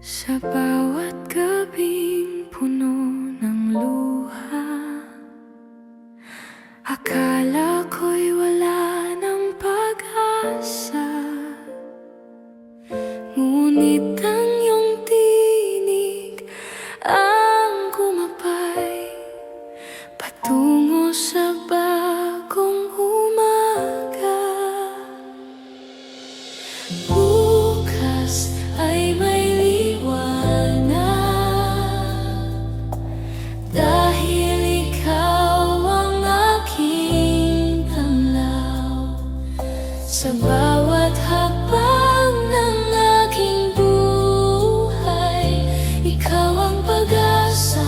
Sa bawat gabing puno ng luha, akala ko'y wala ng pag-asa. Ngunit ang iyong tinig ang gumabay patungo sa bagong umaga. Bukas ay may liwanag, dahil ikaw ang aking tanglaw. Sa bawat hakbang ng aking buhay, ikaw ang pag-asa,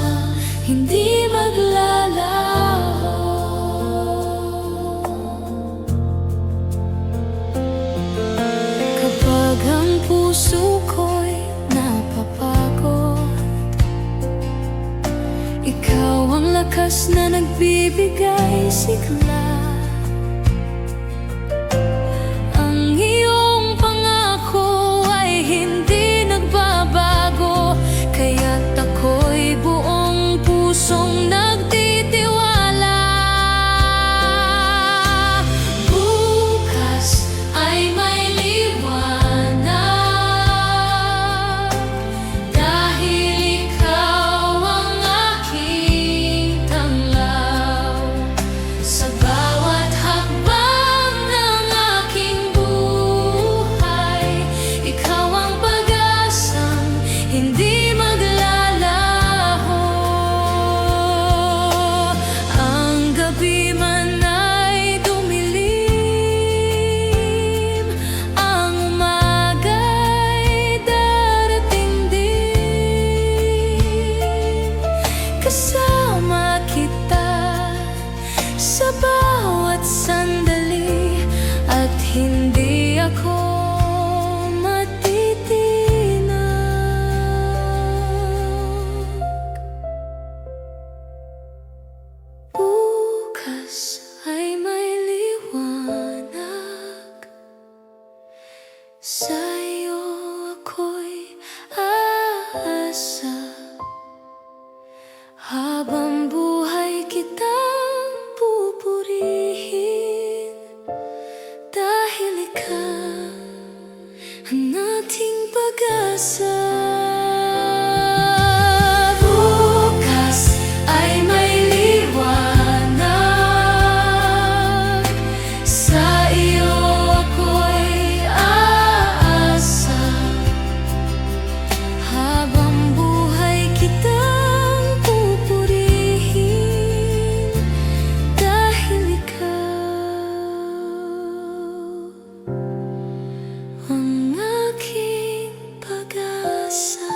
hindi maglalaho. Kapag ang puso ko'y napapagod, ikaw ang lakas na nagbibigay sigla. Ang iyong pangako ay hindi nagbabago, kaya't ako'y buong pusong nagtitiwala. Bukas ay may liwanag, dahil ikaw ang aking tanglaw. Sa bawat hakbang ng aking buhay, ikaw ang pag-asang hindi maglalaho. Ang gabi man ay dumilim, ang umaga'y darating din. Kasama kita sa bawat sandali, at hindi ako matitinag. Bukas ay may liwanag, sa iyo ako'y aasa. Habang buhay kitang pupurihin, dahil ikaw ang ating pag-asa. Bukas ay may liwanag, sa iyo ako'y aasa. Habang buhay kitang pupurihin, dahil ikaw ang aking pag-asa.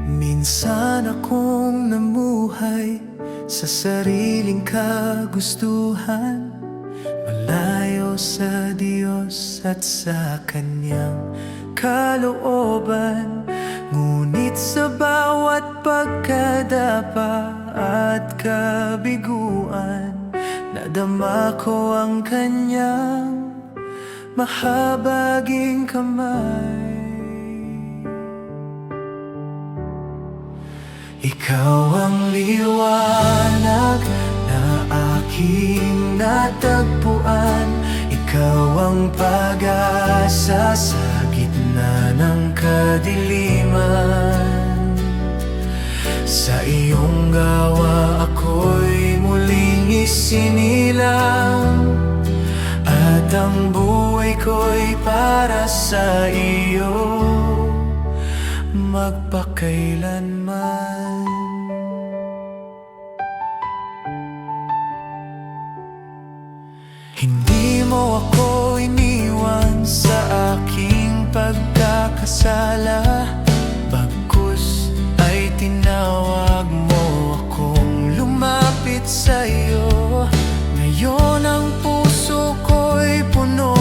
Minsan akong namuhay sa sariling kagustuhan, malayo sa Diyos at sa Kanyang kalooban. Ngunit sa bawat pagkadapa at kabiguan, nadama ko ang Kanyang mahabaging kamay. Ikaw ang liwanag na aking natagpuan, ikaw ang pag-asa sa gitna ng kadiliman. Sa iyong gawa ako'y muling isinilang, at ang buhay ko'y para sa iyo magpakailanman. Hindi mo ako iniwan sa aking pagkakasala, bagkus ay tinawag mo akong lumapit sa iyo. Ngayon ang puso ko'y puno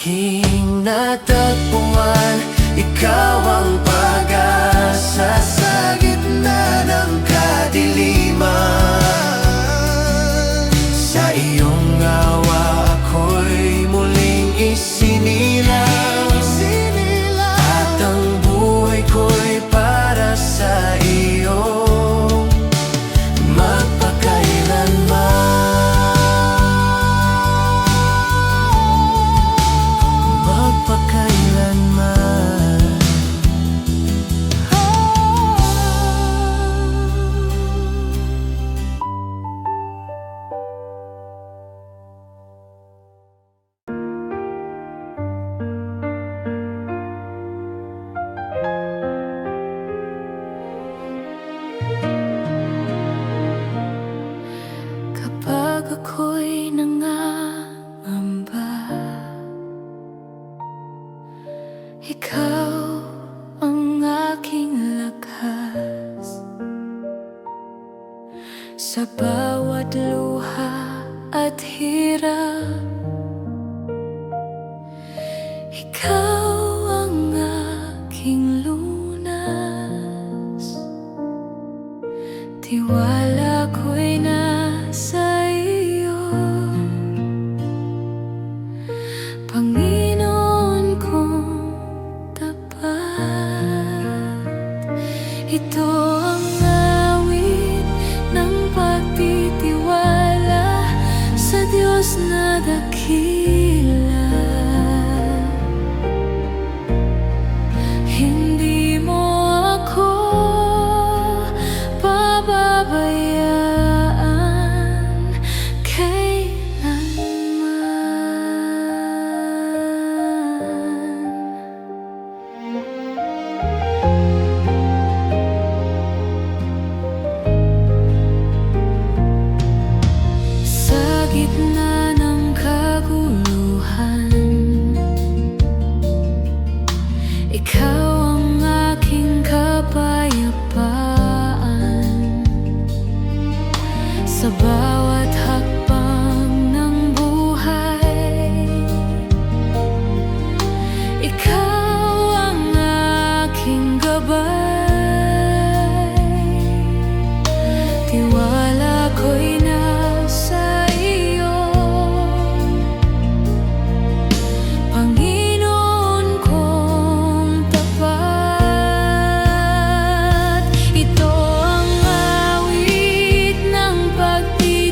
aking natagpuan. Ikaw ang pag-asa sa gitna ng kadiliman. Sa iyong awa ako'y muling isinilang, at ang buhay ko'y para sa iyo magpakailanman. Kapag ako'y nangangamba, ikaw ang aking lakas. Sa bawat luha at hirap, ikaw ang aking lunas. Tiwala ko'y nasa iyo, Panginoon kong tapat. Ito ang awit ng pagtitiwala sa Diyos na dakila. Hindi mo ako pababayaan kailanman. Sa gitna ng kaguluhan, ikaw ang aking kapayapaan. Sa bawat hakbang ng buhay, ikaw ang aking gabay. Tiwala ko'y nasa iyo, Panginoon kong tapat. Ito ang awit ng pagtitiwala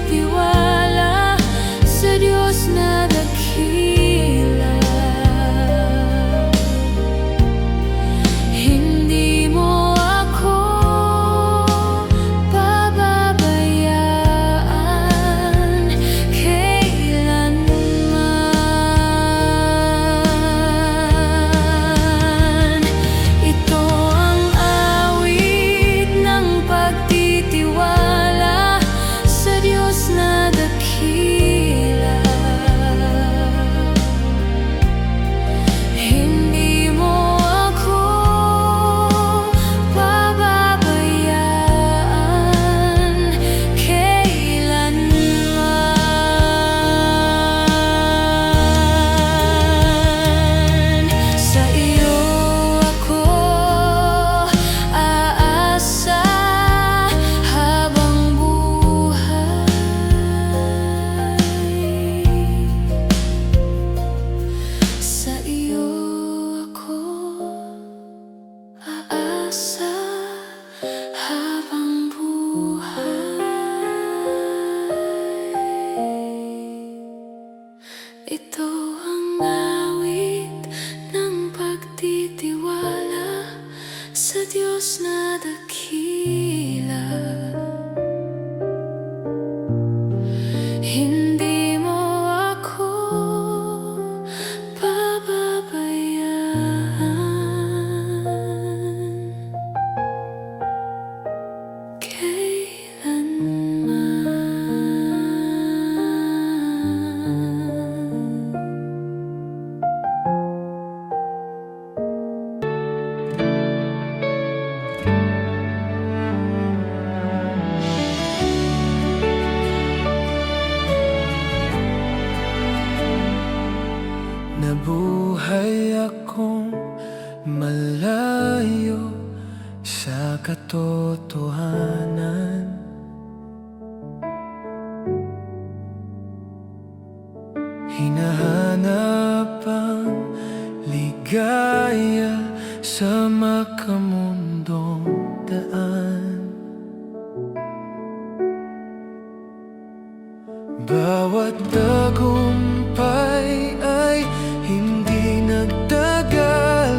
Bawat tagumpay ay hindi nagtagal.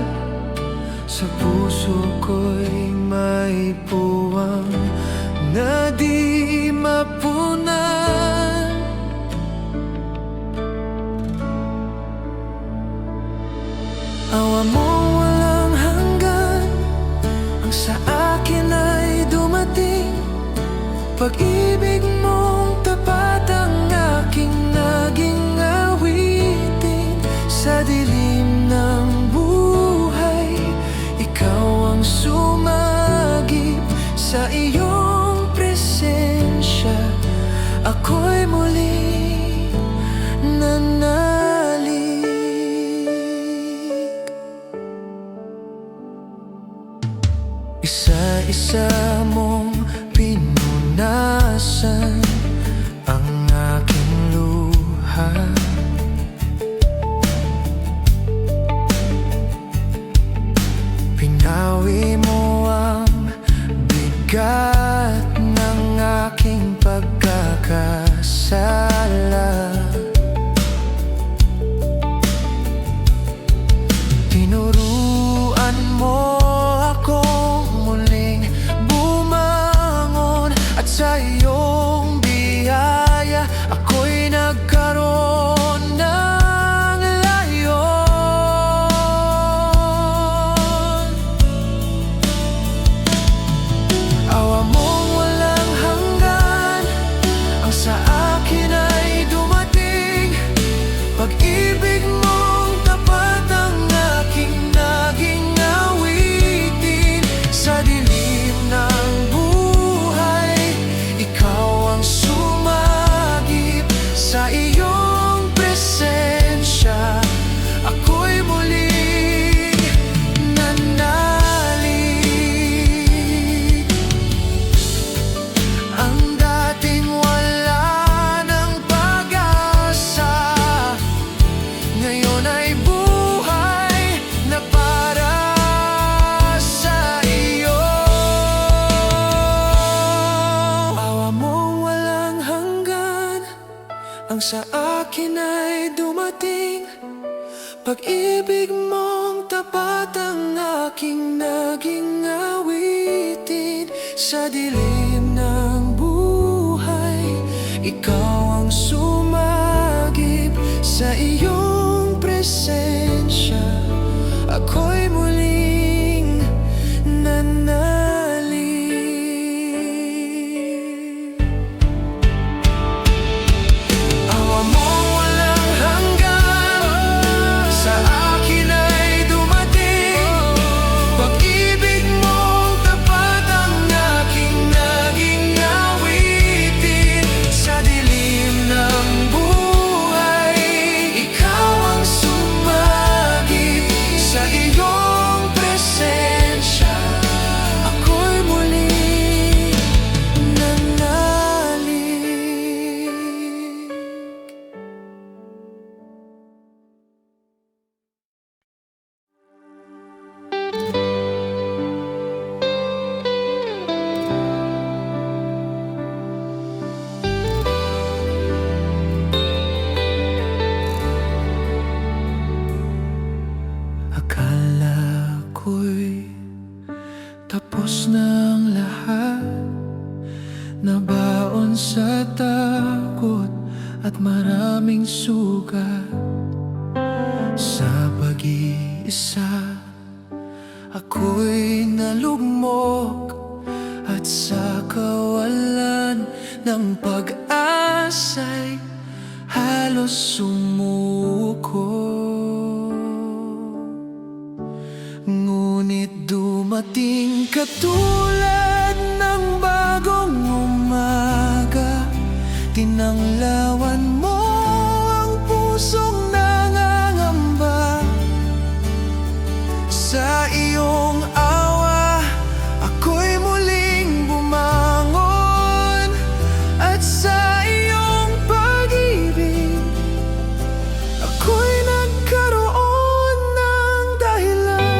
Sa puso ko'y may puwang na di mapunan. Awa mo walang hanggan, ang sa akin ay dumating. Pag-ibig mong tapat ang aking naging awitin. Sa dilim ng buhay, ikaw ang sumagip. Sa iyong presensya, ako'y muling nanalig. Isa-isa mong pinunasan ang aking luha. Pinawi mo ang bigat ng aking pagkakasala. Tinuruan mo akong muling bumangon, at sa iyong biyaya ako'y nagkaroon ng layon. Awa mong walang hanggan, ang sa akin ay dumating. Pag-ibig mong tapat ang aking naging awitin. Sa dilim ng buhay, ikaw ang sumagip. Sa iyong presensya, ako'y muling nanalig. Ang dating wala ng pag-asa, ngayon ay buhay na para sa iyo. Awa mong walang hanggan, ang sa akin ay dumating. Pag-ibig mong tapat ang aking naging awitin. Sa dilim ng buhay, ikaw ang sumagip. Sa iyong presensya, ako'y muling nanalig. Awa mong walang hanggan, sa akin ay dumating. Pag-ibig mong tapat ang aking naging awitin. Sa dilim ng buhay, ikaw ang sumagip. Sa iyong presensya, ako'y muling nanalig. Akala ko'y tapos na ang lahat, nabaon sa takot at maraming sugat. Sa pag-iisa, ako'y nalugmok, at sa kawalan ng pag-asa'y halos sumuko. Ngunit dumating katulad ng bagong umaga. Tinanglawan mo ang pusong nangangamba. Sa iyong awa, ako'y muling bumangon. At sa iyong pag-ibig, ako'y nagkaroon ng dahilan.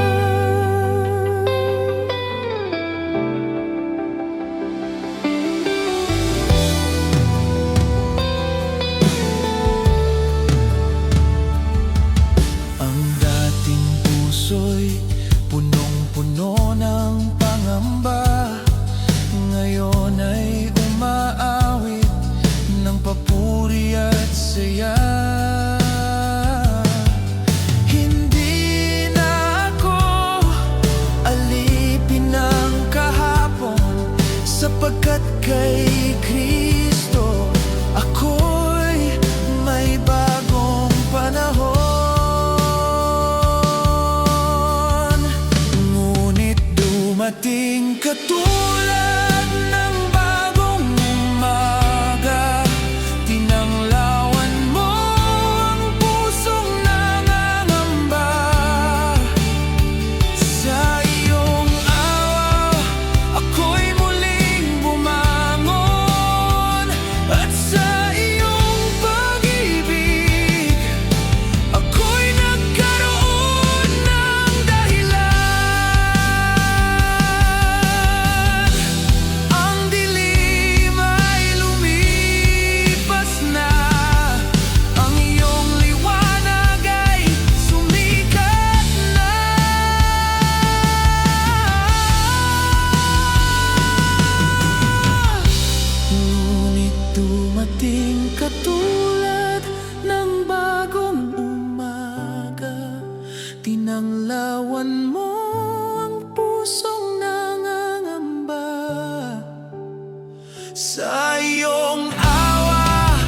Sa iyong awa,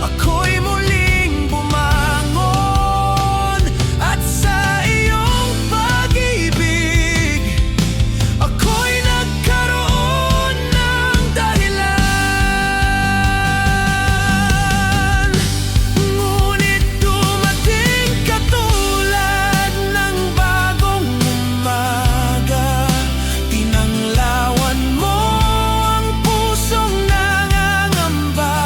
ako'y muling bumangon. At sa iyong pag-ibig, ako'y nagkaroon ng dahilan. Ngunit dumating katulad ng bagong umaga. Tinanglawan mo ang pusong nangangamba.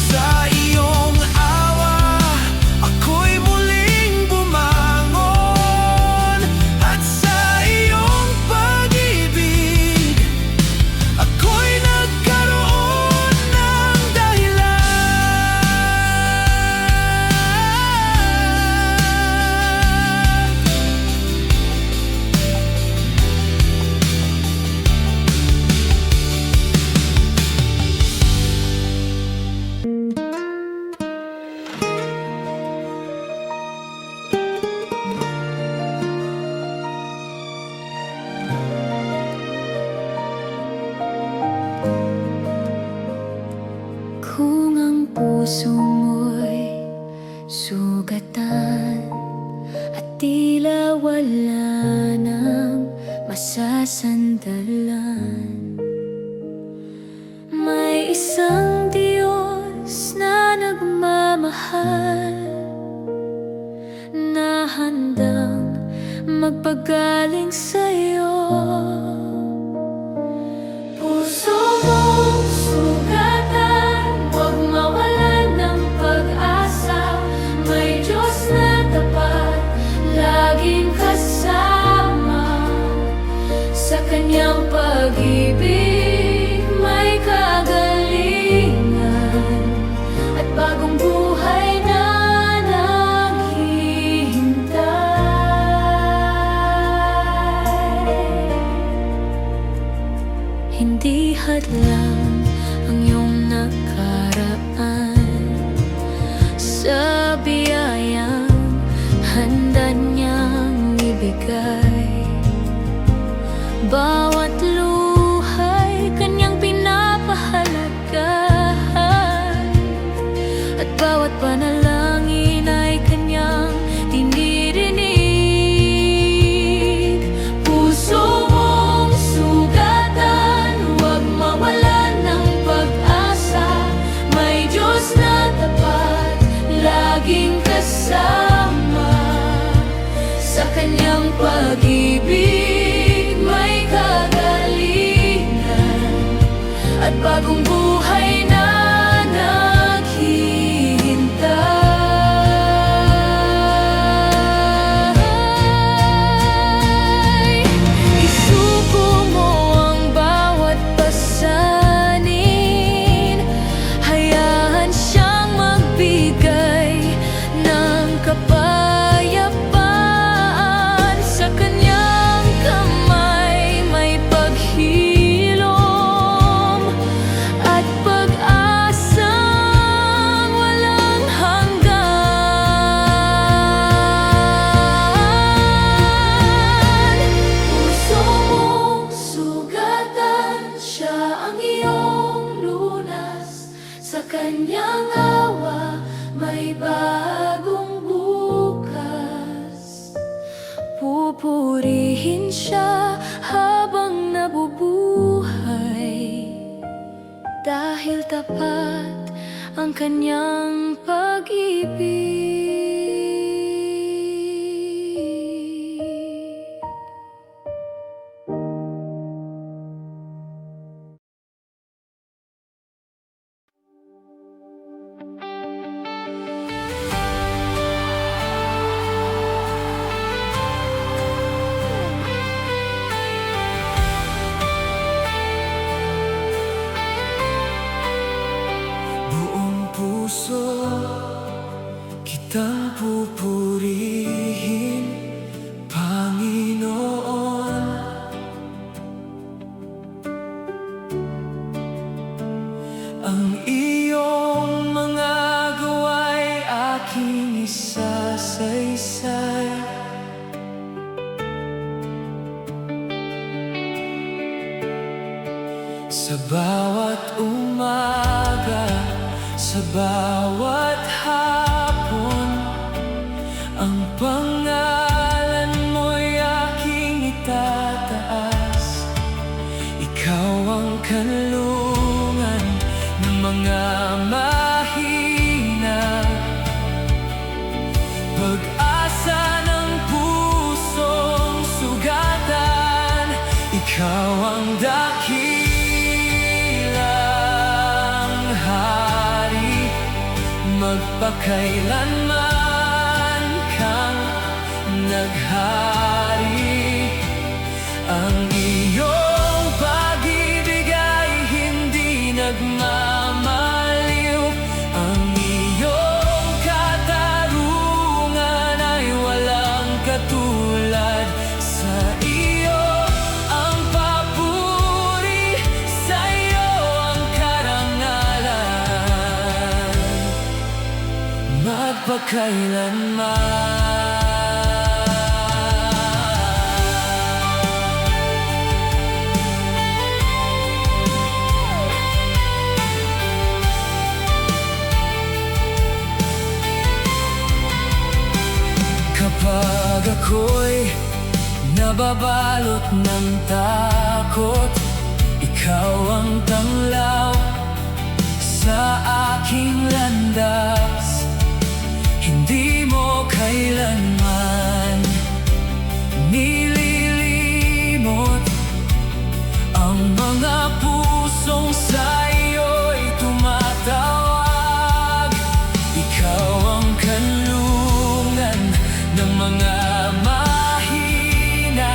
Sa iyong awa, ako'y muling bumangon. At sa iyong pag-ibig, ako'y nagkaroon ng dahilan. Kung ang puso mo'y sugatan at tila wala nang masasandalan, may isang Diyos na nagmamahal, na handang magpagaling sa'yo. Puso mong sugatan, huwag mawalan ng pag-asa. May Diyos na tapat, laging kasama. Sa Kanyang pag-ibig may kagalingan, at bagong buhay na naghihintay. Hindi hadlang ang iyong nakaraan sa biyayang handa niyang ibigay. Bawat luhay Kanyang pinapahalagahan, at bawat panalangin ay Kanyang dinirinig. Puso mong sugatan, huwag mawalan ng pag-asa. May Diyos na tapat, laging kasama. Sa Kanyang pag-ibig may kagalingan, at bagong buhay na naghihintay. Isuko mo ang bawat pasanin, hayaan siyang magbigay ng kapayapaan. Sa Kanyang kamay may paghilom at pag-asang walang hanggan. Puso mong sugatan, Siya ang iyong lunas. Sa Kanyang awa may bagong bukas. Pupurihin Siya habang nabubuhay, dahil tapat ang Kanyang pag-ibig. Buong puso kita pupurihin, Panginoon. Ang iyong mga gawa'y aking isasaysay. Sa bawat umaga, sa bawat hapon, ang pangalan mo'y aking itataas. Ikaw ang kanlungan ng mga mahina, pag-asa ng pusong sugatan. Ikaw ang dakilang hari, magpakailanman kang naghari. Ang iyong pag-ibig ay hindi nagmamaliw, ang iyong katarungan ay walang katulad. Sa iyo ang papuri, sa iyo ang karangalan, magpakailanman. Kapag ako'y nababalot ng takot, ikaw ang tanglaw sa aking landas. Hindi mo kailanman nililimot ang mga pusong sa iyo'y tumatawag. Ikaw ang kanlungan ng mga mahina,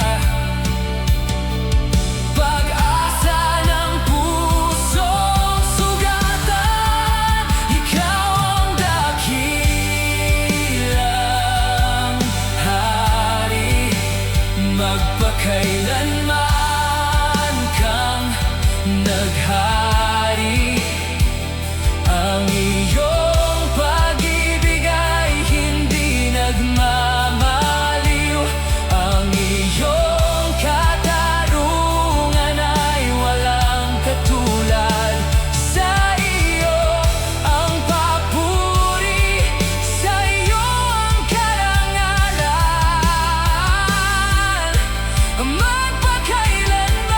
pag-asa ng pusong sugatan. Ikaw ang dakilang hari, magpakailanman kang naghari. Ang iyong pag-ibig ay hindi nagmamaliw, ang iyong katarungan ay walang katulad. Sa iyo ang papuri, sa iyo ang karangalan, magpakailanman.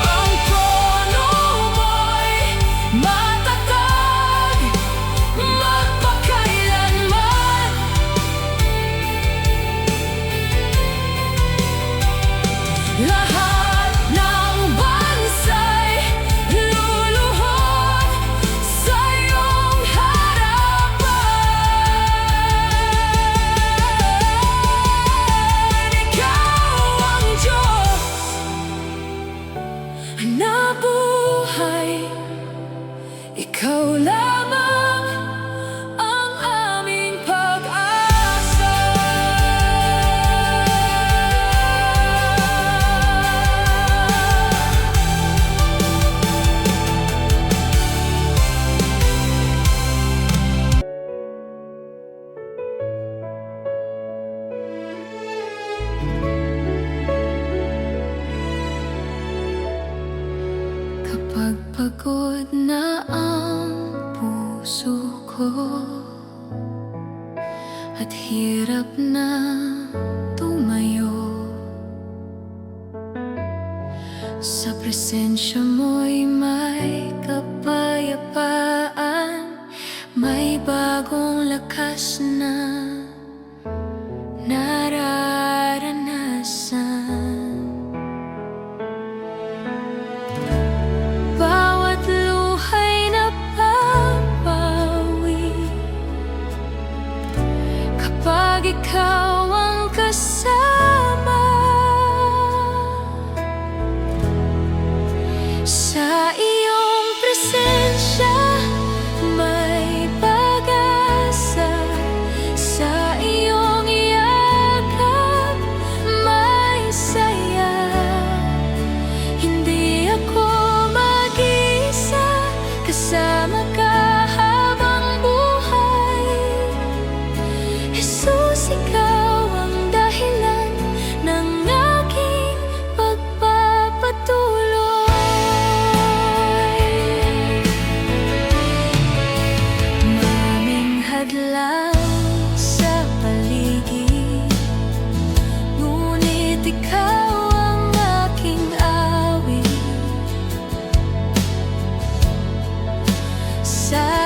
Ang trono mo'y matatag, magpakailanman. Lahat ng bansa'y luluhod sa iyong harapan. Ikaw ang Diyos na buhay, ikaw lamang ang aming pag-asa. Kapag pagod na ang puso ko at hirap na tumayo, sa presensya mo'y may kapayapaan, may bagong lakas na nararanasan. Bawat luha'y napapawi kapag ikaw ang kasama. Sa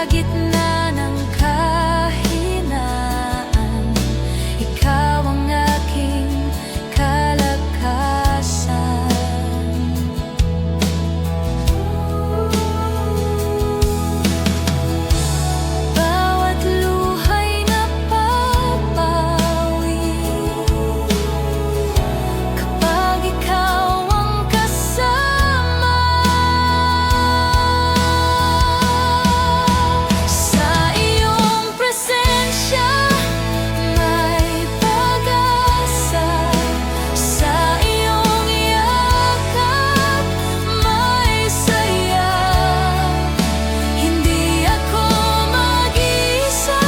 Sa gitna ng kahinaan, ikaw ang aking kalakasan. Bawat luha'y napapawi kapag ikaw ang kasama. Sa iyong presensya may pag-asa, sa iyong yakap may saya. Hindi ako mag-isa,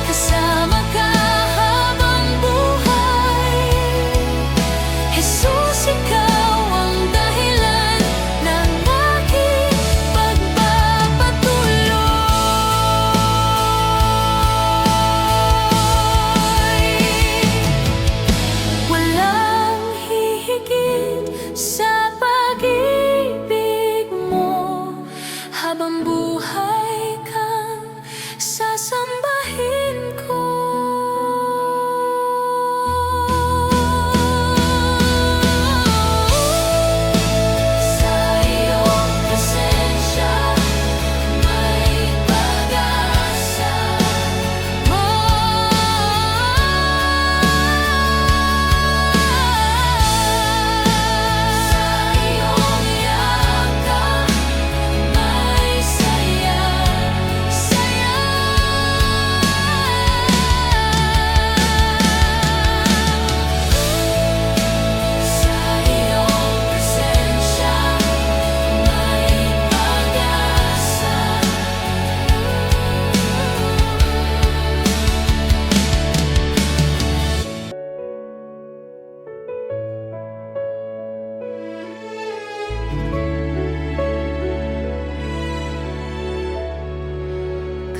kasama ka habang buhay. Jesus, ikaw ang dahilan ng aking pagpapatuloy. Walang hihigit sa pag-ibig mo, habang buhay kang sasambahin ko. Sa iyong presensya may pag-asa. Sa iyong yakap may saya, saya. Sa iyong presensya may pag-asa.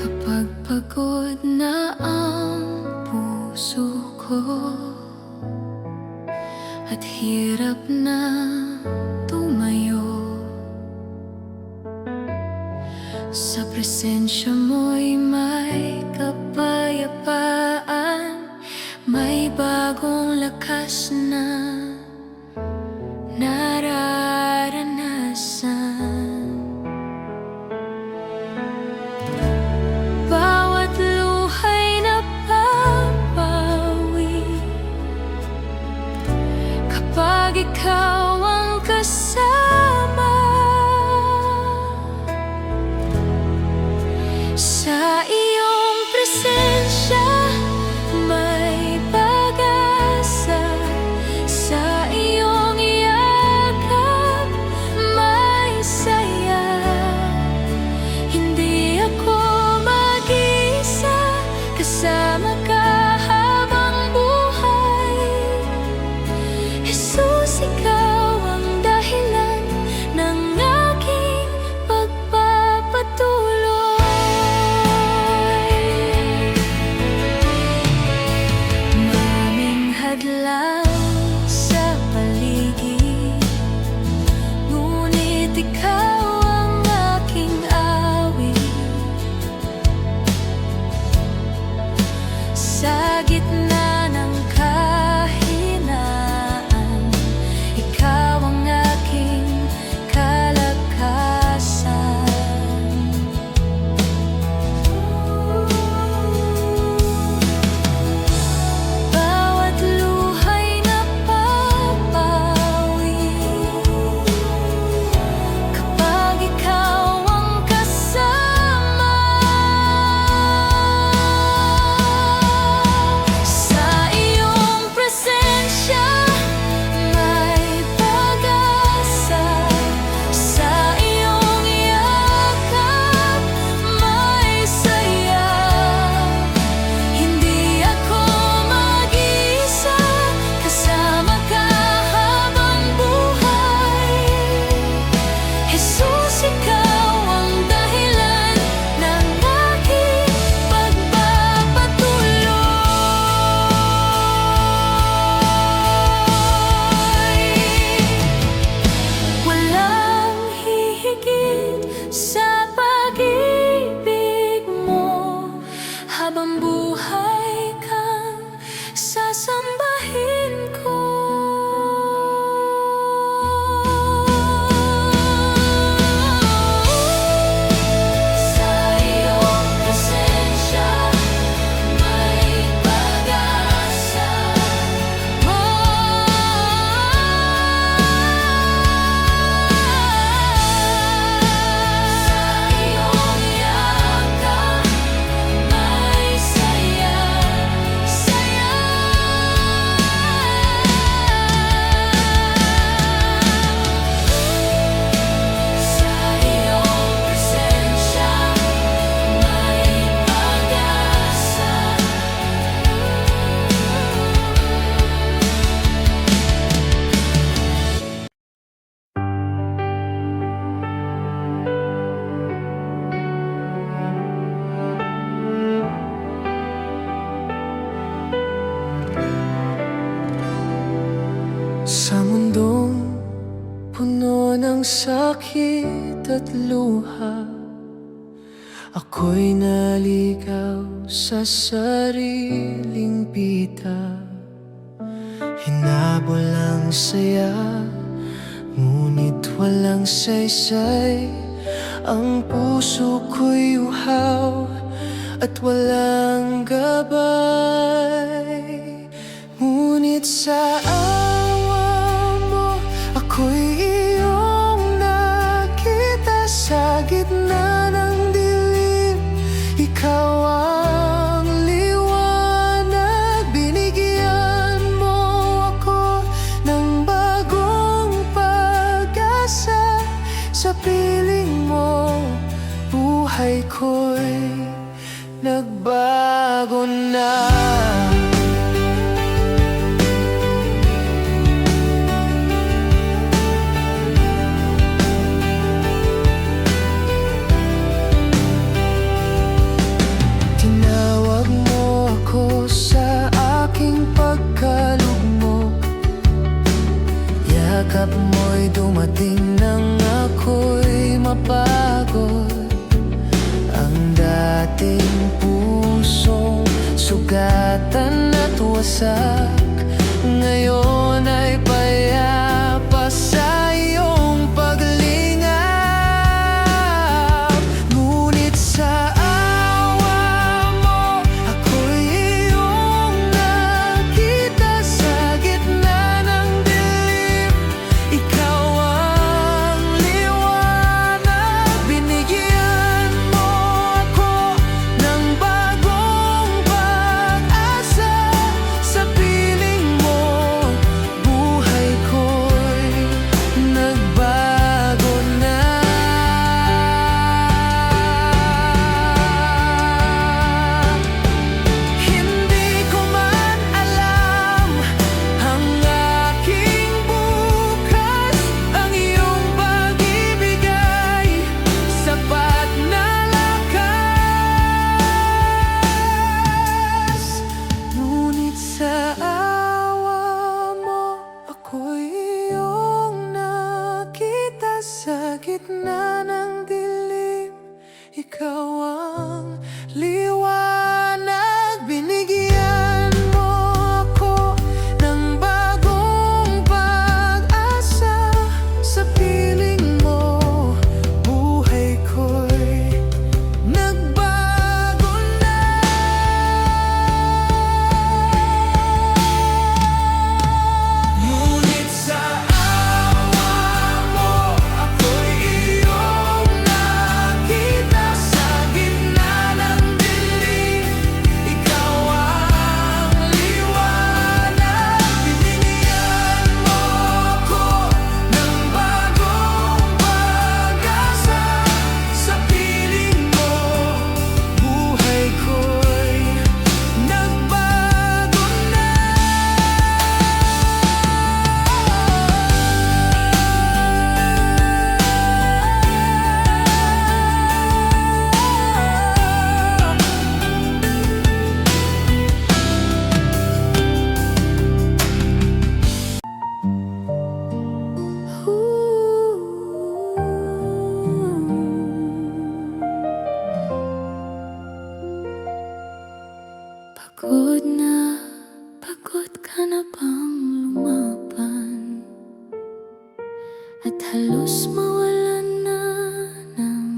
Kapag pagod na ang puso ko at hirap na tumayo, sa presensya mo'y may kapayapaan, may bagong lakas na nararanasan. Bawat luha'y napapawi kapag ikaw ang kasama. Sa iyong presensya may pag-asa, sa iyong yakap may saya. Hindi ako mag-isa, kasama ka habang buhay. Jesus, ikaw ang dahilan ng aking pagpapatuloy. Maraming hadlang sa paligid, ngunit ikaw ang aking awit. Sa gitna ng kahinaan, ikaw ang aking kalakasan. Bawat luha'y napapawi kapag ikaw ang kasama. Sa iyong presensya may pag-asa, sa iyong yakap may saya. Hindi ako mag-isa, kasama ka habang buhay. Jesus, ikaw ang dahilan ng aking pagpapatuloy. Walang hihigit sa pag-ibig ng sakit at luha, ako'y naligaw sa sariling pita. Hinabol ang saya, ngunit walang saysay. Ang puso ko'y uhaw at walang gabay. Ngunit sa awa mo, ako'y iyong nakita sa gitna ng dilim. Ikaw ang liwanag, binigyan mo ako ng bagong pag-asa. Sa piling mo, buhay ko'y nagbago na. Tinawag mo ako sa aking pagkalugmok, yakap mo'y dumating nang ako'y mapagod. Ang dating pusong sugatan at wasak, ngayon ay payapa sa iyong paglingap. Ngunit sa awa mo, ako'y iyong nakita sa gitna ng dilim. Ikaw ang liwanag, binigyan mo ako ng bagong pag-asa. Sa piling mo, buhay ko'y nagbago na. Hindi ko man alam ang aking bukas, ang iyong pag-ibig ay sapat na lakas. Ngunit sa awa mo, ako'y iyong nakita sa gitna ng dilim. Ikaw ang liwanag, binigyan mo ako ng bagong pag-asa. Sa piling mo, buhay ko'y nagbago na. Ngunit sa awa mo, ako'y iyong nakita sa gitna ng dilim. Ikaw ang liwanag, binigyan mo ako ng bagong pag-asa. Sa piling mo, buhay ko'y nagbago na. Pagod na, pagod ka na bang lumaban? At halos mawalan na ng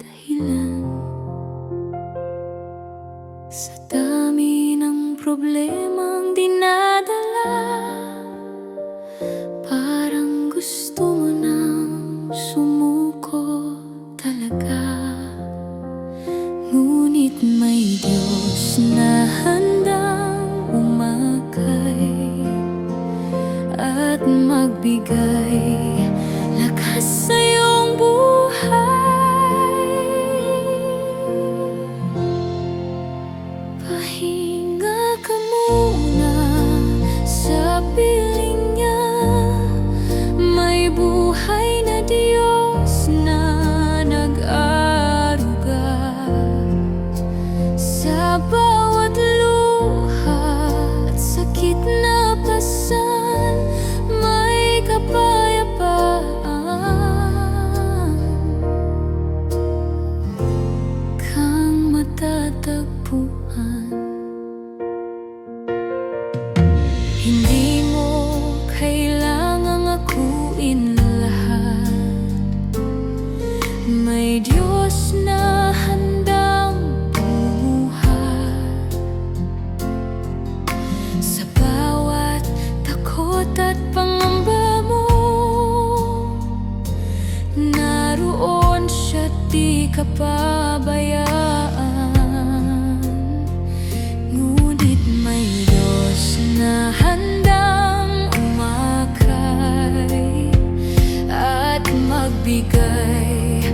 dahilan. Sa dami ng problemang dinadala, parang gusto mo nang sumuko talaga. Ngunit may Diyos na handang umakay at magbigay lakas sa iyong buhay. Pahinga ka muna sa piling niya, may buhay na Diyos na nag-aruga. Sa bawat luha at sakit na pasan, may kapayapaan. may Diyos na handang bumuhat sa bawat takot at pangamba mo. Naroon siya't di ka pabayaan, ngunit may Diyos na handang umakay at magbigay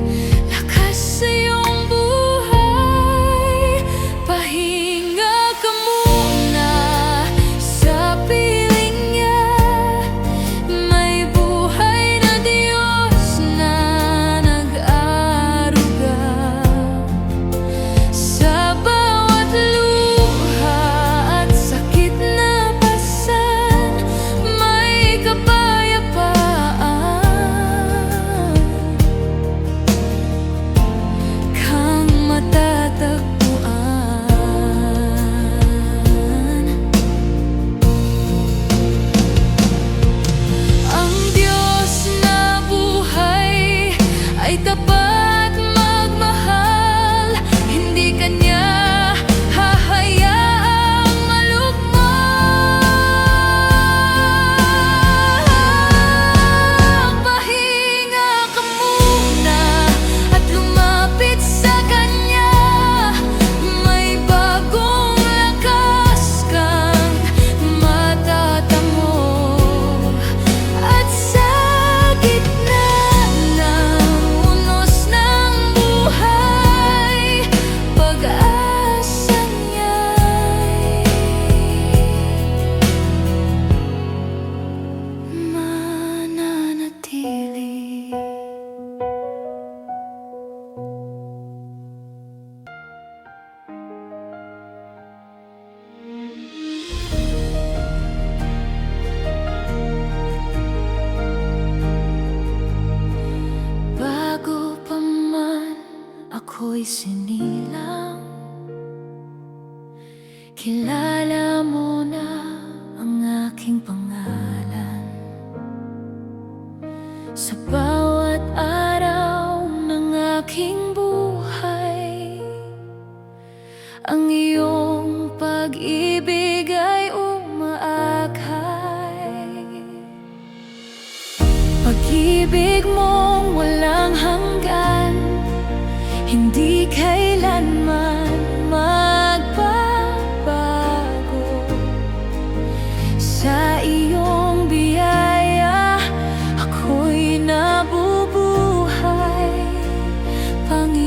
lakas sa iyong buhay. Pahinga ka muna sa piling niya, may buhay na Diyos na nag-aaruga sa bawat luha at sakit na pasan. May kapayapaan kang matatagpuan. Ang Diyos na buhay ay tapat magmahal, hindi Kanya hahayaang malugmok. Pahinga ka muna at lumapit sa Kanya, may bagong lakas kang matatamo. At sa gitna ng unos ng buhay, pag-asa niya'y mananatili. Bago pa man ako'y sinilang, kilala mo na ang aking pangalan. Sa bawat araw ng aking buhay, ang iyong pag-ibig ay umaakay. Pag-ibig mong walang hanggan, hindi kailanman magbabago. Sa iyong biyaya ako'y nabubuhay, Panginoon.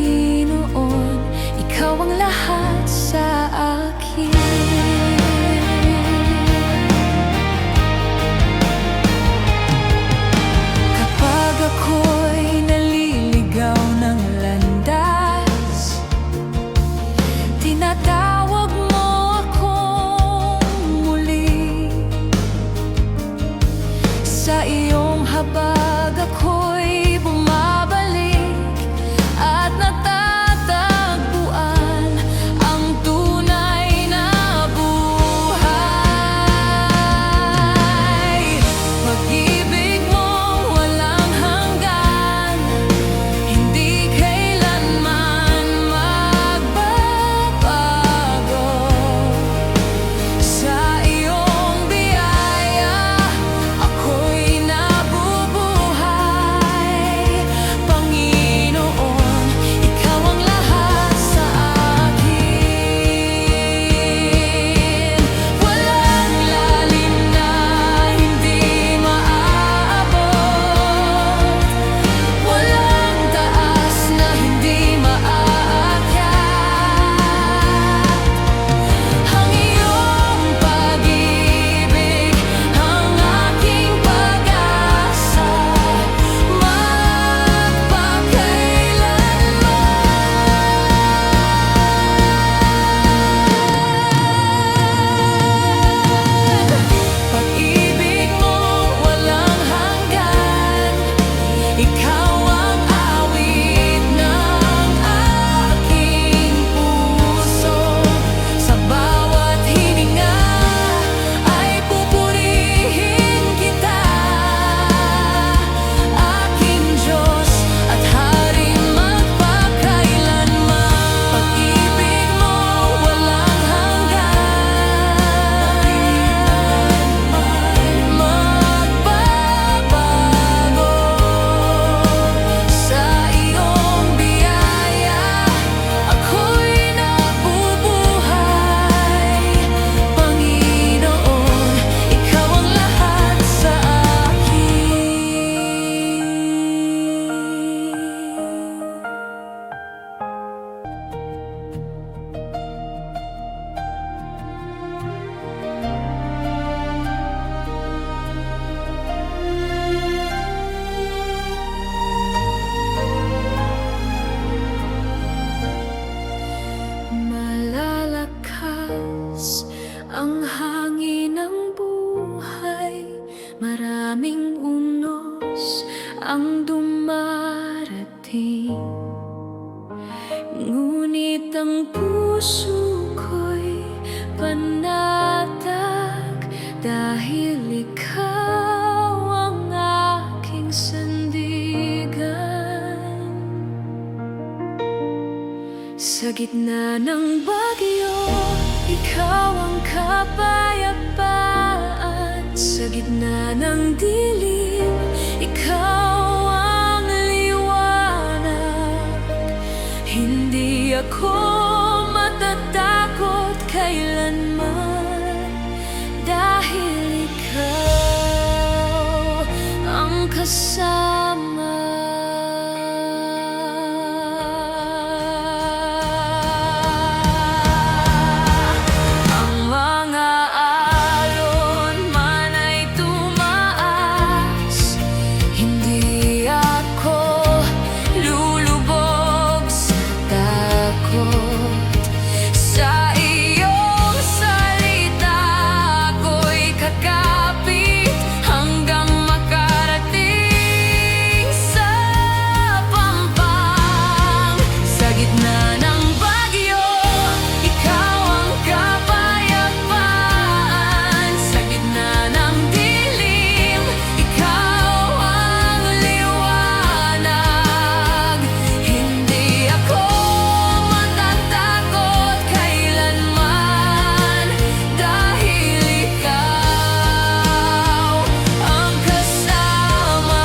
ngunit ang puso ko'y panatag dahil ikaw ang aking sandigan. Sa gitna ng bagyo, ikaw ang kapayapaan. Sa gitna ng dilim, ikaw ang liwanag. Hindi ako matatakot kailanman, dahil ikaw ang kasama. Ang mga alon man ay tumaas, hindi ako lulubog sa takot. Sa iyong salita ako'y kakapit hanggang makarating sa pampang. Sa gitna ng bagyo, ikaw ang kapayapaan. Sa gitna ng dilim, ikaw ang liwanag. Hindi ako matatakot kailanman, dahil ikaw ang kasama.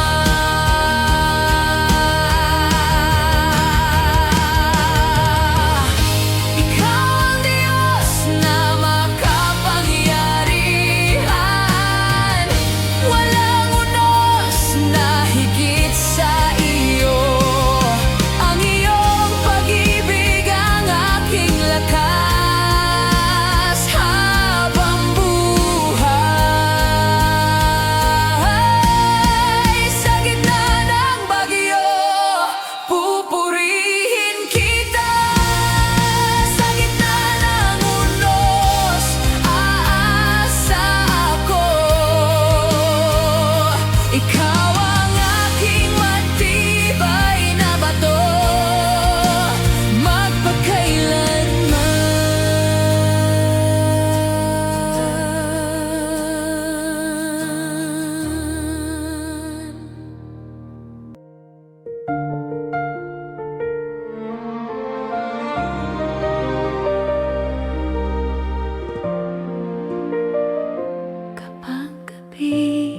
Ikaw ang Diyos na makapangyarihan. Walang unos na higit sa iyo. Ang iyong pag-ibig ang aking lakas habang buhay. Sa gitna ng bagyo, pupurihin kita. Sa gitna ng unos, aasa ako. Ikaw ang aking matibay na bato, magpakailanman. Kapag gabi,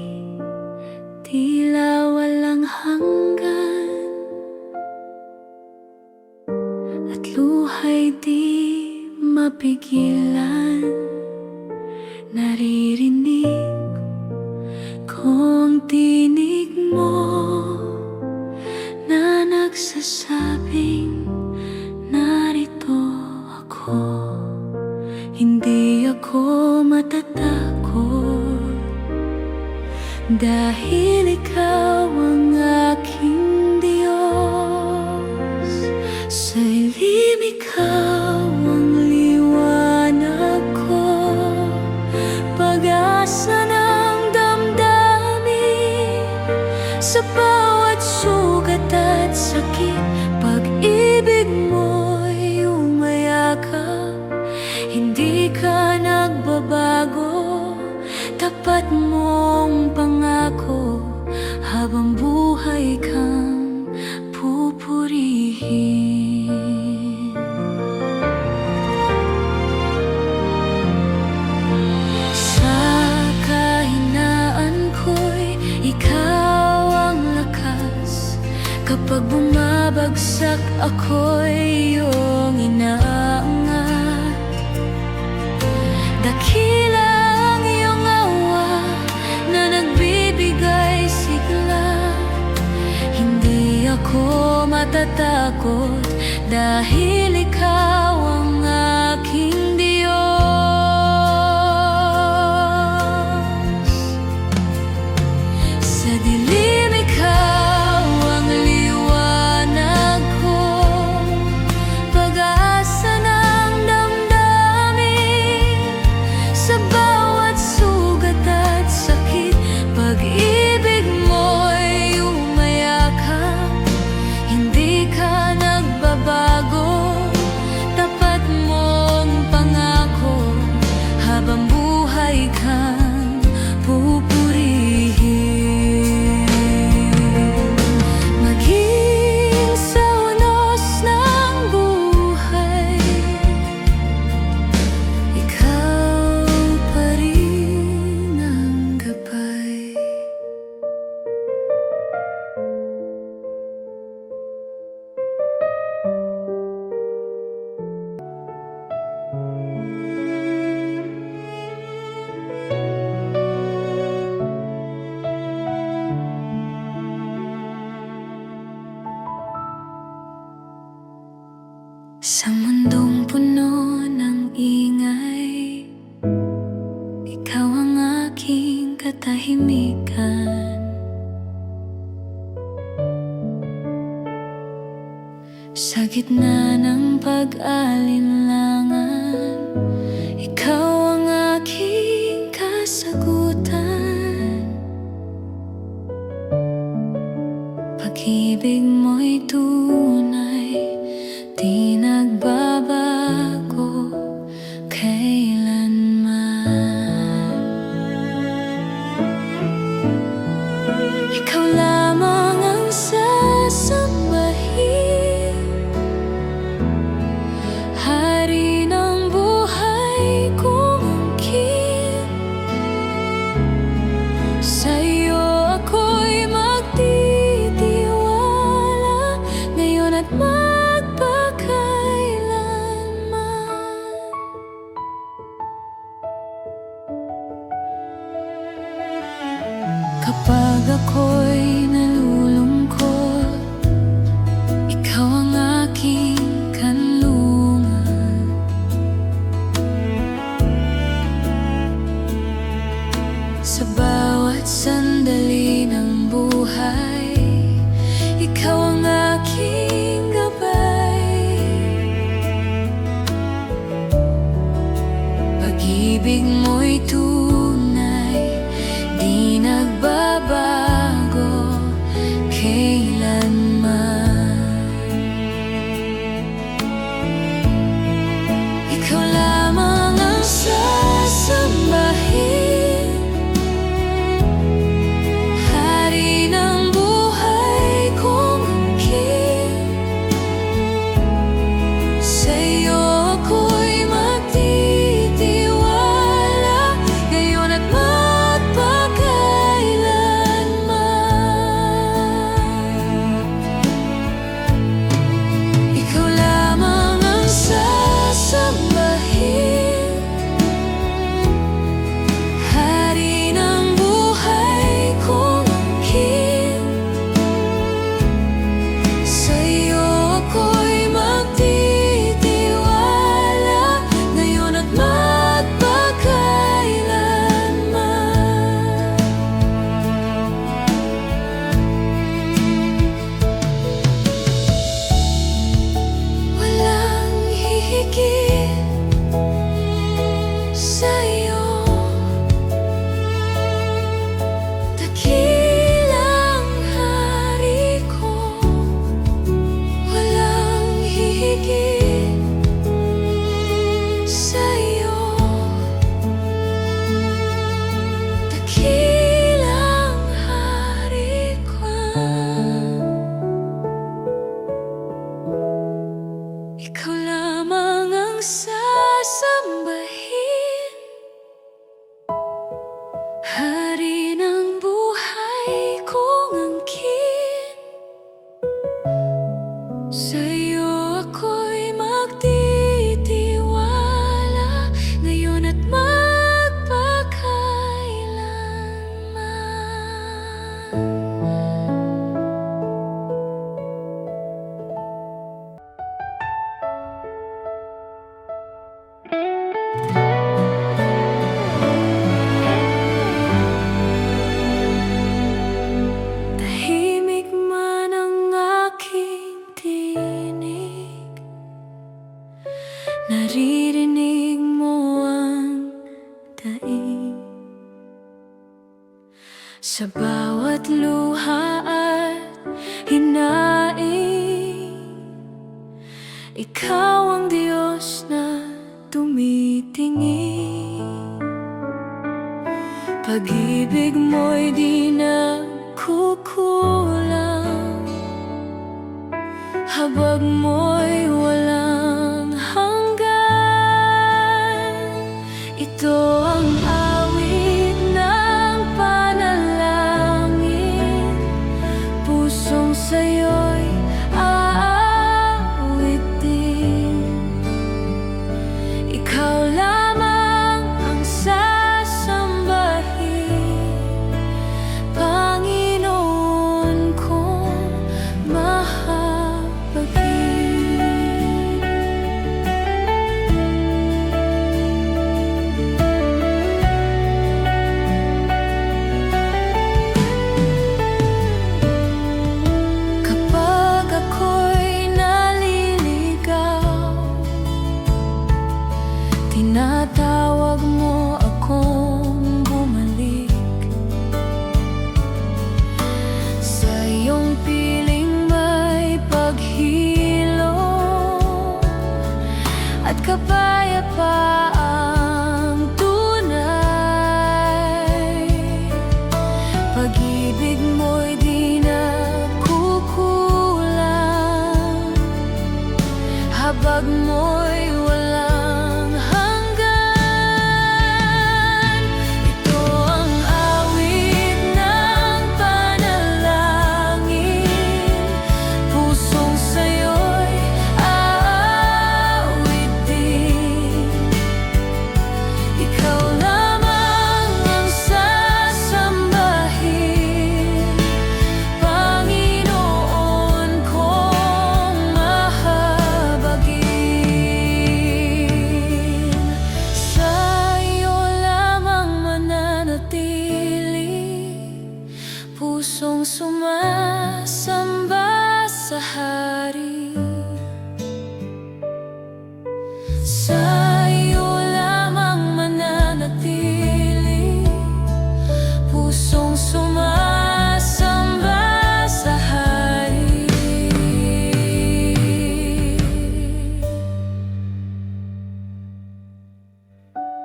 tila walang hanggan, at luha'y di mapigilan. Naririnig ko ang tinig mo na nagsasabing, narito ako. Hindi ako matatakot, dahil ikaw ang aking Diyos. Sa ilim ikaw ang liwanag ko, pag-asa ng damdamin. Sa bawat sugat at sakit, pag-ibig mo'y umayakap. Hindi ka nagbabago, tapat mong pangako. Habang buhay kang pupurihin. Sa kahinaan ko'y ikaw ang lakas. Kapag bumabagsak ako'y iyong inaangat. Dakila ang iyong awa na nagbibigay sigla. Hindi ako matatakot, dahil ikaw ang aking Diyos. Sa dilim ikaw ang liwanag ko, pag-asa ng damdamin. Sa bawat sugat at sakit, pag-ibig mo'y umayakap. Hindi ka nagbabago, Sa mundong puno ng ingay, ikaw ang aking katahimikan. Sa gitna ng pag-alinlangan, ikaw ang aking kasagutan. Pag-ibig mo'y tunay, di nagbabago kailanman. Ikaw lamang ang sasambahin, hari ng buhay kong angkin. Sa'yo ako'y magtitiwala, ngayon at kapag ako'y nalulungkot, ikaw ang aking kanlungan. Sa bawat sandali ng buhay, ikaw ang aking gabay. Pag-ibig mo'y tunay, di nagbabago kailanman. Ikaw lamang ang sasambahin, hari ng buhay kong angkin. Sa'yo ako'y magtitiwala, ngayon at ikaw lamang ang sasambahin, hari ng buhay kong angkin. Sa'yo ako'y magtitiwala, ngayon at tahimik man ang aking tinig, naririnig mo ang daig. Sa bawat luha at hinaing, ikaw ang Diyos na tumitingin. Pag-ibig mo'y di nagkukulang, habag mo'y walang hanggan. Ito ang awit ng panalangin, pusong sa'yo'y aawitin. Ikaw lamang ang sasambahin, Panginoon kong mahabagin. at kapayapaang tunay. Pag-ibig mo'y di nagkukulang, habag mo'y walang